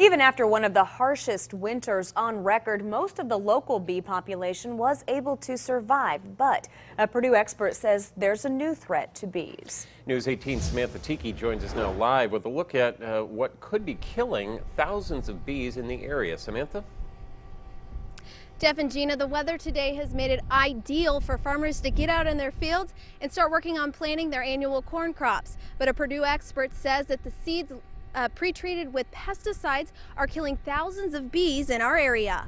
Even after one of the harshest winters on record, most of the local bee population was able to survive. But a Purdue expert says there's a new threat to bees. News 18's Samantha Tiki joins us now live with a look at what could be killing thousands of bees in the area. Samantha? Jeff and Gina, the weather today has made it ideal for farmers to get out in their fields and start working on planting their annual corn crops. But a Purdue expert says that the seeds pre-treated with pesticides are killing thousands of bees in our area.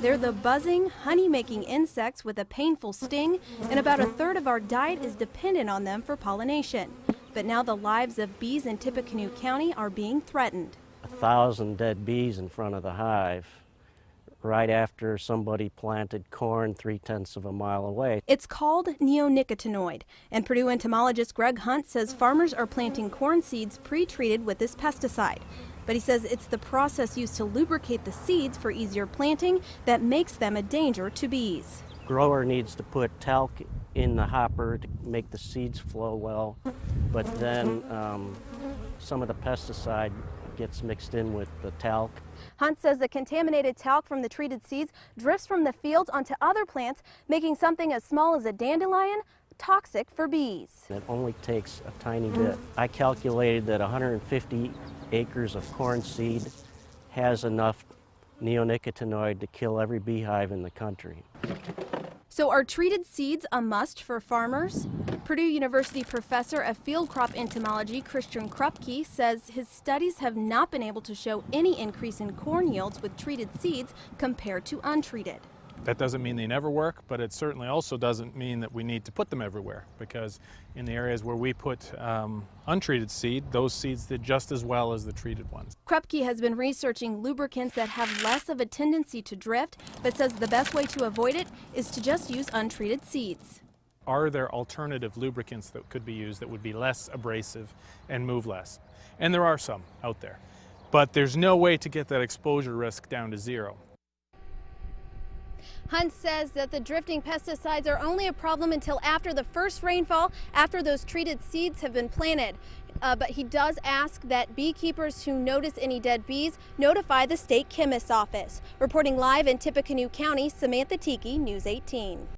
They're the buzzing, honey-making insects with a painful sting, and about a third of our diet is dependent on them for pollination. But now the lives of bees in Tippecanoe County are being threatened. 1,000 dead bees in front of the hive right after somebody planted corn 3/10 of a mile away. It's called neonicotinoid, and Purdue entomologist Greg Hunt says farmers are planting corn seeds pre-treated with this pesticide. But he says it's the process used to lubricate the seeds for easier planting that makes them a danger to bees. Grower needs to put talc in the hopper to make the seeds flow well, but then some of the pesticide gets mixed in with the talc. Hunt says the contaminated talc from the treated seeds drifts from the fields onto other plants, making something as small as a dandelion toxic for bees. It only takes a tiny bit. I calculated that 150 acres of corn seed has enough neonicotinoid to kill every beehive in the country. So are treated seeds a must for farmers? Purdue University professor of field crop entomology Christian Krupke says his studies have not been able to show any increase in corn yields with treated seeds compared to untreated. That doesn't mean they never work, but it certainly also doesn't mean that we need to put them everywhere, because in the areas where we put untreated seed, those seeds did just as well as the treated ones. Krupke has been researching lubricants that have less of a tendency to drift, but says the best way to avoid it is to just use untreated seeds. Are there alternative lubricants that could be used that would be less abrasive and move less? And there are some out there, but there's no way to get that exposure risk down to zero. Hunt says that the drifting pesticides are only a problem until after the first rainfall, after those treated seeds have been planted. But he does ask that beekeepers who notice any dead bees notify the state chemist's office. Reporting live in Tippecanoe County, Samantha Tiki, News 18.